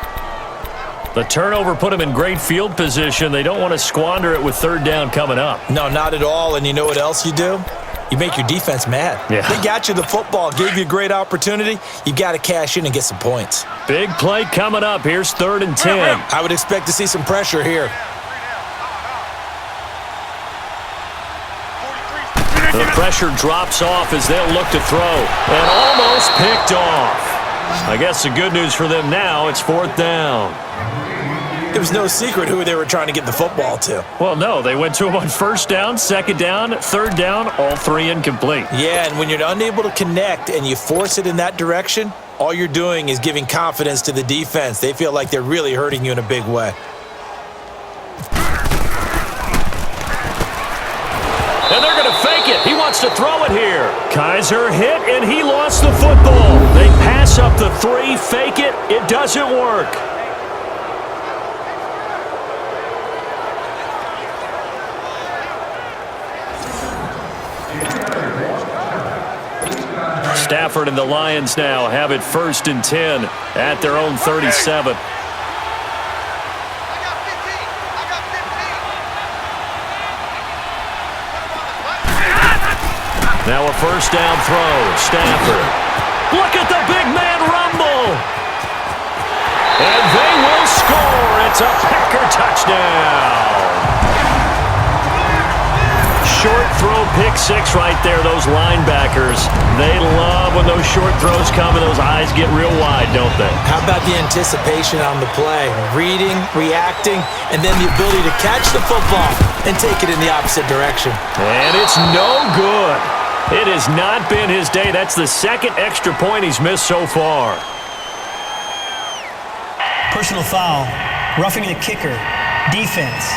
The turnover put him in great field position. They don't want to squander it with 3rd down coming up. No, not at all. And you know what else you do? You make your defense mad. Yeah. They got you the football, gave you a great opportunity. You got to cash in and get some points. Big play coming up. Here's 3rd and 10. I would expect to see some pressure here. The pressure drops off as they'll look to throw. And almost picked off. I guess the good news for them now, it's 4th down. It was no secret who they were trying to get the football to. Well, no, they went to him on 1st down, 2nd down, 3rd down, all 3 incomplete. Yeah, and when you're unable to connect and you force it in that direction, all you're doing is giving confidence to the defense. They feel like they're really hurting you in a big way. And they're going to fake it. He wants to throw it here. Kaiser hit, and he lost the football. They pass up the 3, fake it. It doesn't work. Stafford and the Lions now have it 1st and 10 at their own 37. Now a 1st down throw. Stafford. Look at the big man rumble. And they will score. It's It's a Packer touchdown. Short throw pick six right there. Those linebackers, they love when those short throws come and those eyes get real wide, don't they? How about the anticipation on the play? Reading, reacting, and then the ability to catch the football and take it in the opposite direction. And it's no good. It has not been his day. That's the second extra point he's missed so far. Personal foul. Roughing the kicker. Defense.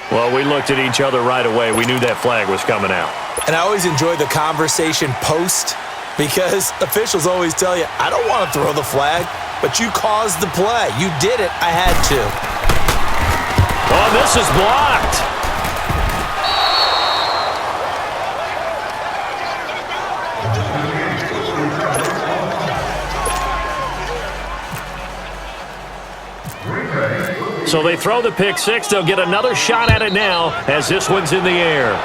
Well, we looked at each other right away. We knew that flag was coming out. And I always enjoy the conversation post because officials always tell you, I don't want to throw the flag, but you caused the play. You did it. I had to. Oh, this is blocked. So they throw the pick six. They'll get another shot at it now as this one's in the air.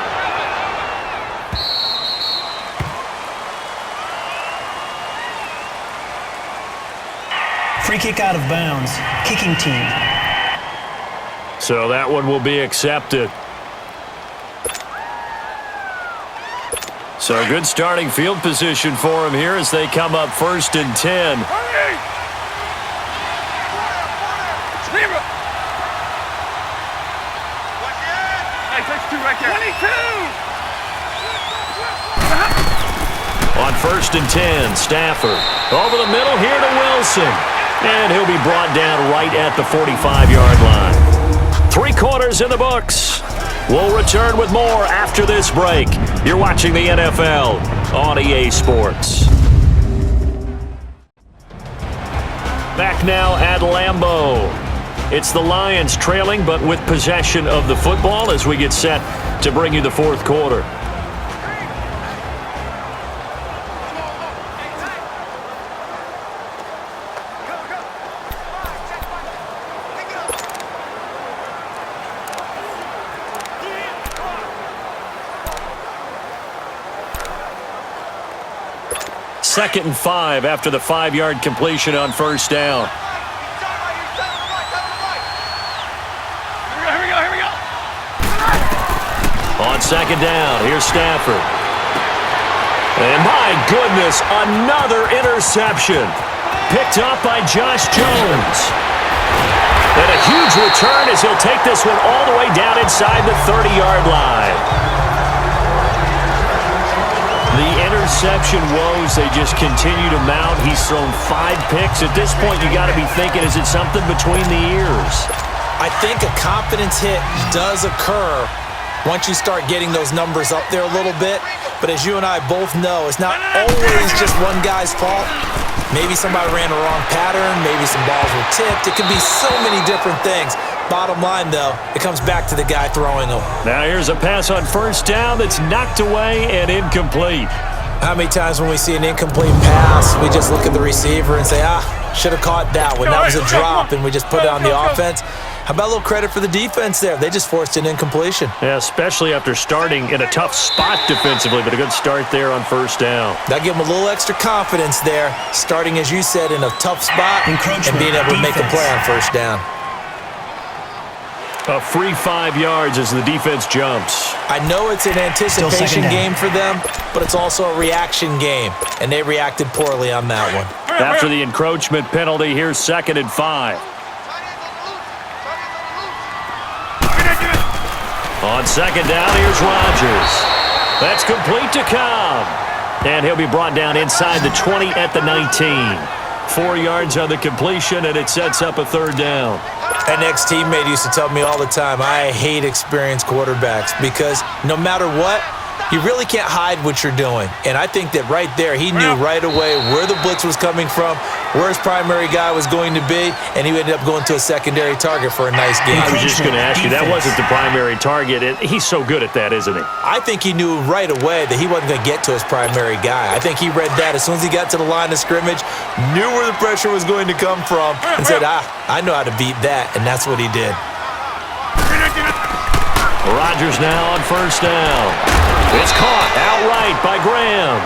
Free kick out of bounds. Kicking team. So that one will be accepted. So good starting field position for him here as they come up 1st and 10. On 1st and 10, Stafford. Over the middle here to Wilson. And he'll be brought down right at the 45-yard line. 3 quarters in the books. We'll return with more after this break. You're watching the NFL on EA Sports. Back now at Lambeau. It's the Lions trailing, but with possession of the football as we get set to bring you the 4th quarter. Second and 5 after the 5-yard completion on 1st down. On 2nd down, here's Stafford. And my goodness, another interception. Picked up by Josh Jones. And a huge return as he'll take this one all the way down inside the 30-yard line. The interception woes, they just continue to mount. He's thrown 5 picks. At this point, you got to be thinking, is it something between the ears? I think a confidence hit does occur once you start getting those numbers up there a little bit. But as you and I both know, it's not always just one guy's fault. Maybe somebody ran a wrong pattern. Maybe some balls were tipped. It could be so many different things. Bottom line, though, it comes back to the guy throwing them. Now here's a pass on 1st down that's knocked away and incomplete. How many times when we see an incomplete pass, we just look at the receiver and say, should have caught that one. That was a drop, and we just put it on the offense. How about a little credit for the defense there? They just forced an incompletion. Yeah, especially after starting in a tough spot defensively, but a good start there on 1st down. That gave them a little extra confidence there, starting, as you said, in a tough spot and being able to make a play on 1st down. A free 5 yards as the defense jumps. I know it's an anticipation game for them, but it's also a reaction game, and they reacted poorly on that one. After the encroachment penalty, here's 2nd and 5. On 2nd down, here's Rodgers. That's complete to Cobb. And he'll be brought down inside the 20 at the 19. 4 yards on the completion, and it sets up a 3rd down. An ex-teammate used to tell me all the time, I hate experienced quarterbacks because no matter what, you really can't hide what you're doing. And I think that right there, he knew right away where the blitz was coming from, where his primary guy was going to be, and he ended up going to a secondary target for a nice game. I was just going to ask you, that wasn't the primary target. He's so good at that, isn't he? I think he knew right away that he wasn't going to get to his primary guy. I think he read that as soon as he got to the line of scrimmage, knew where the pressure was going to come from, and said, I know how to beat that, and that's what he did. Rodgers now on 1st down. It's caught outright by Graham.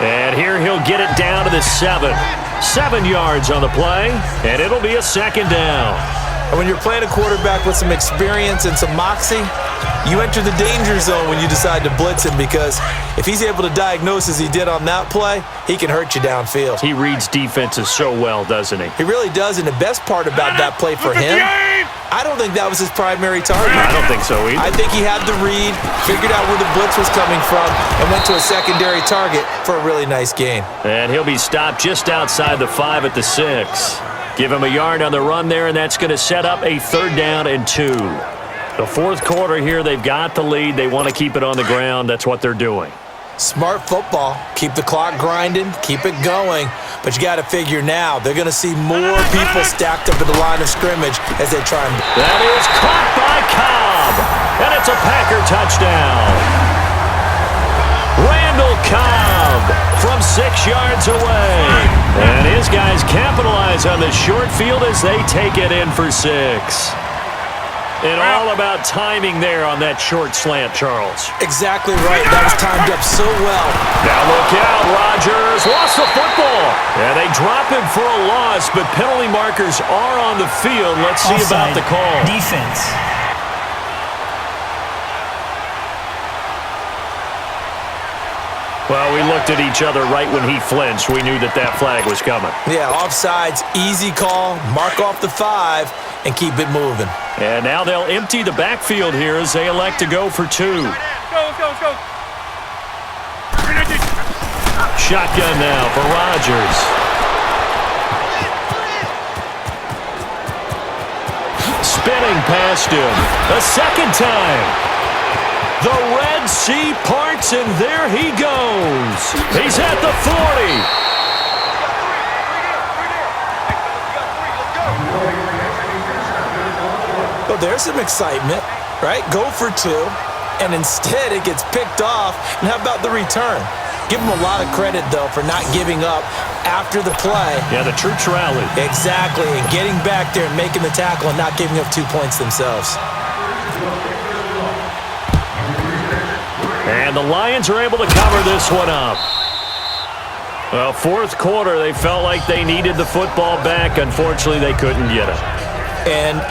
And here he'll get it down to the 7. 7 yards on the play, and it'll be a second down. And when you're playing a quarterback with some experience and some moxie, you enter the danger zone when you decide to blitz him, because if he's able to diagnose as he did on that play, he can hurt you downfield. He reads defenses so well, doesn't he? He really does, and the best part about that play for him, I don't think that was his primary target. I don't think so either. I think he had the read, figured out where the blitz was coming from, and went to a secondary target for a really nice gain. And he'll be stopped just outside the 5 at the 6. Give him a yard on the run there, and that's going to set up a 3rd down and 2. The 4th quarter here, they've got the lead. They want to keep it on the ground. That's what they're doing. Smart football. Keep the clock grinding. Keep it going. But you got to figure now, they're going to see more people stacked up at the line of scrimmage as they try and... That is caught by Cobb. And it's a Packer touchdown. Randall Cobb from 6 yards away. And his guys capitalize on the short field as they take it in for 6. And all about timing there on that short slant, Charles. Exactly right. That was timed up so well. Now look out, Rodgers lost the football. And they drop him for a loss, but penalty markers are on the field. Let's see about the call. Defense. Well, we looked at each other right when he flinched. We knew that that flag was coming. Yeah, offsides, easy call, mark off the 5, and keep it moving. And now they'll empty the backfield here as they elect to go for 2. Let's go. Shotgun now for Rodgers. Spinning past him a second time. The Red Sea parts, and there he goes. He's at the 40. Well, there's some excitement, right? Go for 2, and instead it gets picked off. And how about the return? Give him a lot of credit, though, for not giving up after the play. Yeah, the troops rallied. Exactly, and getting back there and making the tackle and not giving up 2 points themselves. And the Lions are able to cover this one up. Well, 4th quarter, they felt like they needed the football back. Unfortunately, they couldn't get it. And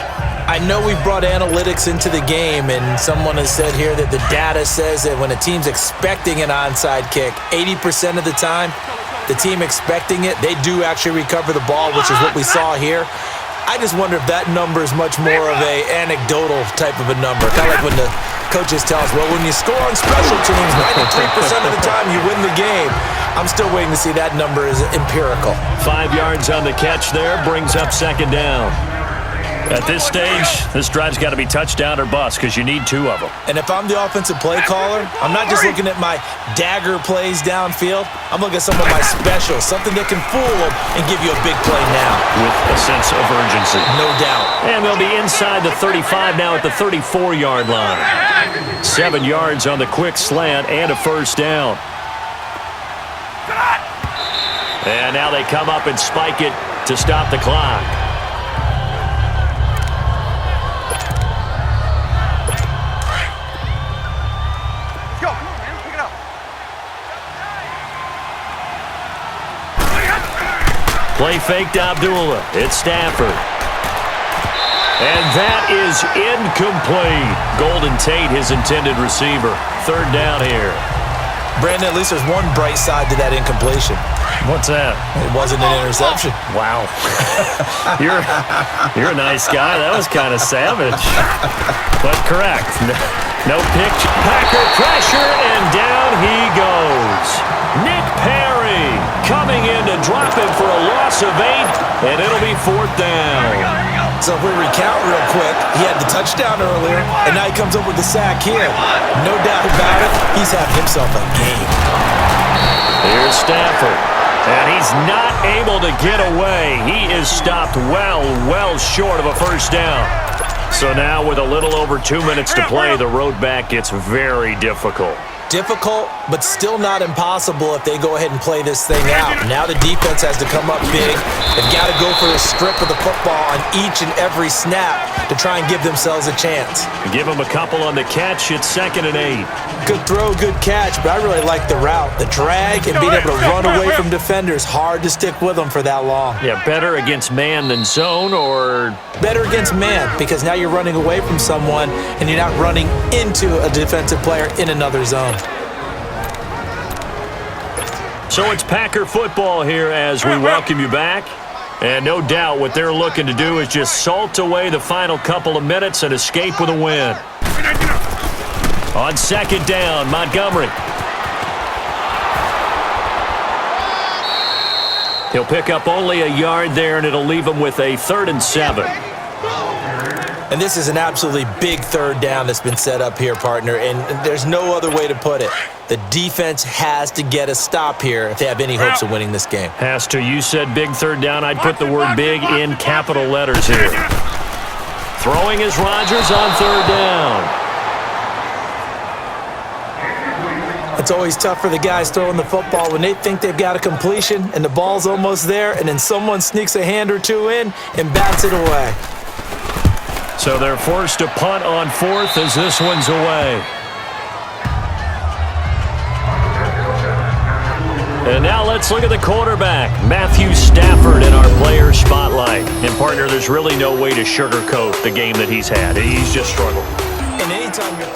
I know we've brought analytics into the game, and someone has said here that the data says that when a team's expecting an onside kick, 80% of the time, the team expecting it, they do actually recover the ball, which is what we saw here. I just wonder if that number is much more of a anecdotal type of a number. Kind of like when the coaches tell us, well, when you score on special teams, 93% of the time you win the game. I'm still waiting to see that number is empirical. 5 yards on the catch there, brings up 2nd down. At this stage, this drive's got to be touchdown or bust because you need 2 of them. And if I'm the offensive play caller, I'm not just looking at my dagger plays downfield. I'm looking at some of my specials, something that can fool them and give you a big play now. With a sense of urgency. No doubt. And they'll be inside the 35 now at the 34-yard line. 7 yards on the quick slant and a 1st down. And now they come up and spike it to stop the clock. Play fake to Abdullah. It's Stafford. And that is incomplete. Golden Tate, his intended receiver. 3rd down here. Brandon, at least there's one bright side to that incompletion. What's that? It wasn't an interception. Wow. You're a nice guy. That was kind of savage. But correct. No pick. Packer pressure, and down he goes. Nick Perry coming in to drop him for a loss of 8, and it'll be 4th down. So if we recount real quick, he had the touchdown earlier, and now he comes up with the sack here. No doubt about it, he's having himself a game. Here's Stafford, and he's not able to get away. He is stopped well short of a 1st down. So now with a little over 2 minutes to play, the road back gets very difficult. Difficult, but still not impossible if they go ahead and play this thing out. Now the defense has to come up big. They've got to go for the strip of the football on each and every snap to try and give themselves a chance. Give them a couple on the catch. It's 2nd and 8. Good throw, good catch, but I really like the route. The drag and being able to run away from defenders, hard to stick with them for that long. Yeah, better against man than zone, or better against man, because now you're running away from someone and you're not running into a defensive player in another zone. So it's Packer football here as we welcome you back. And no doubt what they're looking to do is just salt away the final couple of minutes and escape with a win. On 2nd down, Montgomery. He'll pick up only a yard there, and it'll leave him with a 3rd and 7. And this is an absolutely big 3rd down that's been set up here, partner, and there's no other way to put it. The defense has to get a stop here if they have any hopes of winning this game. Has to. You said big 3rd down. I'd put the word big in capital letters here. Throwing is Rodgers on 3rd down. It's always tough for the guys throwing the football when they think they've got a completion and the ball's almost there, and then someone sneaks a hand or two in and bats it away. So they're forced to punt on 4th as this one's away. And now let's look at the quarterback, Matthew Stafford, in our player spotlight. And, partner, there's really no way to sugarcoat the game that he's had. He's just struggled. And anytime you're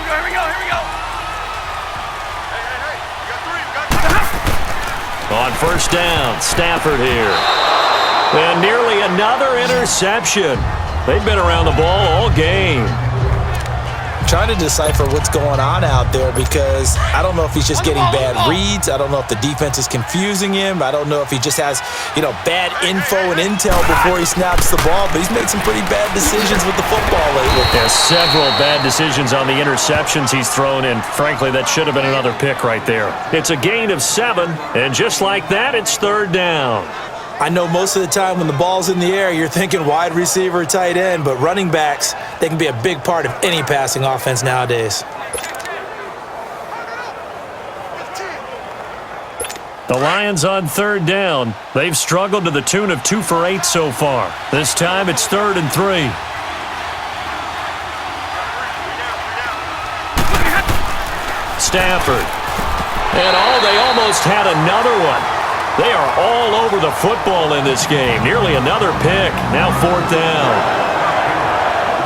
Here we go. Hey. You got 3. On 1st down, Stafford here. And nearly another interception. They've been around the ball all game. trying to decipher what's going on out there, because I don't know if he's just getting bad reads. I don't know if the defense is confusing him. I don't know if he just has, bad info and intel before he snaps the ball, but he's made some pretty bad decisions with the football lately. There's several bad decisions on the interceptions he's thrown, and frankly, that should have been another pick right there. It's a gain of 7, and just like that, it's 3rd down. I know most of the time when the ball's in the air, you're thinking wide receiver, tight end, but running backs, they can be a big part of any passing offense nowadays. The Lions on 3rd down. They've struggled to the tune of 2 for 8 so far. This time it's 3rd and 3. Stafford. And they almost had another one. They are all over the football in this game. Nearly another pick. Now 4th down.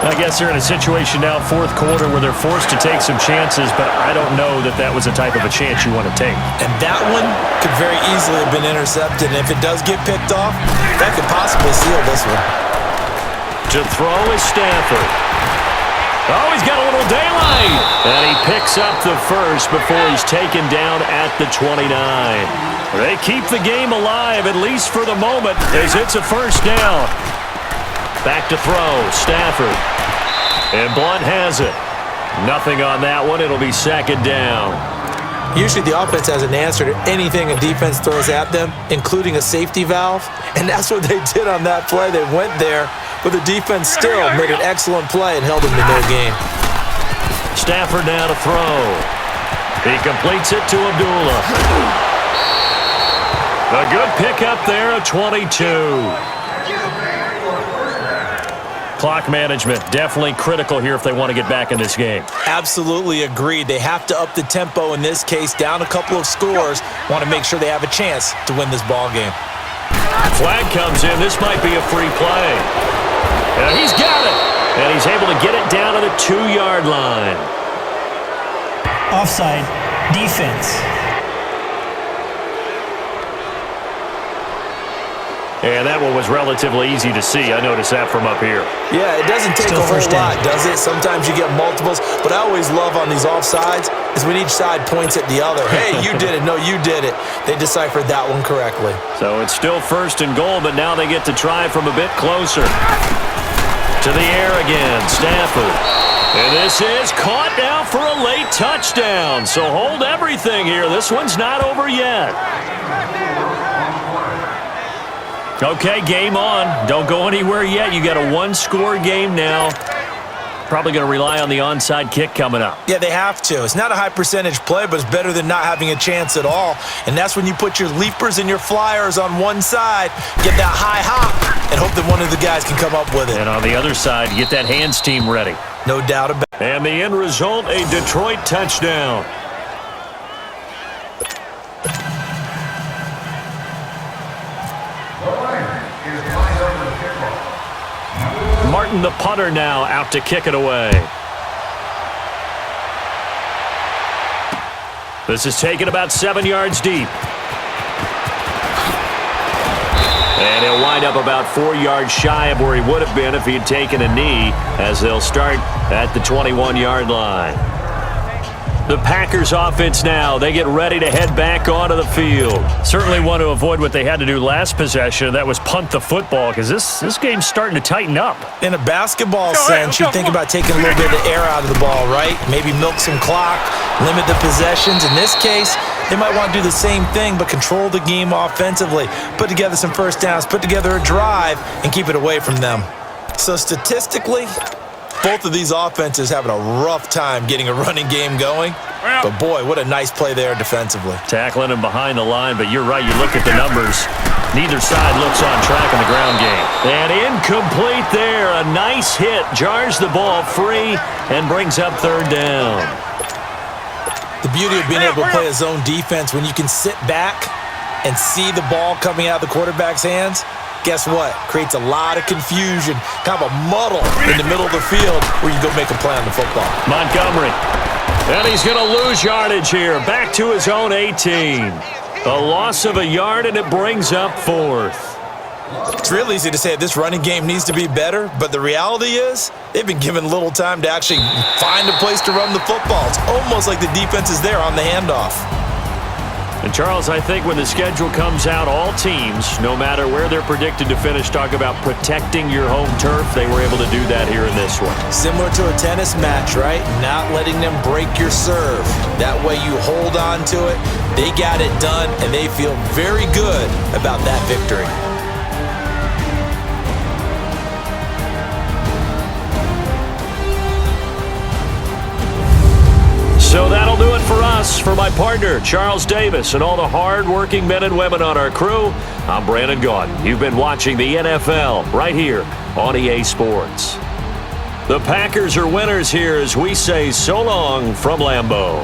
I guess they're in a situation now, 4th quarter, where they're forced to take some chances, but I don't know that that was the type of a chance you want to take. And that one could very easily have been intercepted. And if it does get picked off, that could possibly seal this one. To throw is Stafford. Oh, he's got a little daylight. And he picks up the first before he's taken down at the 29. They keep the game alive, at least for the moment, as it's a 1st down. Back to throw, Stafford. And Blunt has it. Nothing on that one. It'll be 2nd down. Usually the offense has an answer to anything a defense throws at them, including a safety valve. And that's what they did on that play. They went there, but the defense still made an excellent play and held them to no gain. Stafford now to throw. He completes it to Abdullah. A good pickup there of 22. Clock management definitely critical here if they want to get back in this game. Absolutely agreed. They have to up the tempo in this case, down a couple of scores. Want to make sure they have a chance to win this ball game. Flag comes in. This might be a free play. And he's got it. And he's able to get it down to the 2-yard line. Offside. Defense. And that one was relatively easy to see. I noticed that from up here. Yeah, it doesn't take a whole lot, does it? Sometimes you get multiples, but I always love on these offsides is when each side points at the other. Hey, you did it. No, you did it. They deciphered that one correctly. So it's still 1st and goal, but now they get to try from a bit closer. To the air again, Stafford. And this is caught now for a late touchdown. So hold everything here. This one's not over yet. Okay, game on. Don't go anywhere yet. You got a one-score game now. Probably going to rely on the onside kick coming up. Yeah, they have to. It's not a high percentage play, but it's better than not having a chance at all. And that's when you put your leapers and your flyers on one side, get that high hop, and hope that one of the guys can come up with it. And on the other side, get that hands team ready. No doubt about it. And the end result, a Detroit touchdown. Martin, the punter, now out to kick it away. This is taken about 7 yards deep. And he'll wind up about 4 yards shy of where he would have been if he had taken a knee, as they'll start at the 21-yard line. The Packers offense now, they get ready to head back onto the field. Certainly want to avoid what they had to do last possession. That was punt the football, because this game's starting to tighten up. In a basketball sense, you think about taking a little bit of the air out of the ball, right? Maybe milk some clock, limit the possessions. In this case, they might want to do the same thing, but control the game offensively. Put together some first downs, put together a drive, and keep it away from them. So statistically, both of these offenses having a rough time getting a running game going. But boy, what a nice play there defensively. Tackling him behind the line, but you're right, you look at the numbers. Neither side looks on track in the ground game. And incomplete there. A nice hit. Jars the ball free and brings up third down. The beauty of being able to play a zone defense when you can sit back and see the ball coming out of the quarterback's hands, guess what? Creates a lot of confusion, kind of a muddle in the middle of the field where you go make a play on the football. Montgomery. And he's going to lose yardage here. Back to his own 18. A loss of a yard, and it brings up fourth. It's real easy to say this running game needs to be better, but the reality is they've been given little time to actually find a place to run the football. It's almost like the defense is there on the handoff. And, Charles, I think when the schedule comes out, all teams, no matter where they're predicted to finish, talk about protecting your home turf. They were able to do that here in this one. Similar to a tennis match, right? Not letting them break your serve. That way you hold on to it. They got it done, and they feel very good about that victory. So that'll do it for us. For my partner, Charles Davis, and all the hard-working men and women on our crew, I'm Brandon Gaudin. You've been watching the NFL right here on EA Sports. The Packers are winners here as we say so long from Lambeau.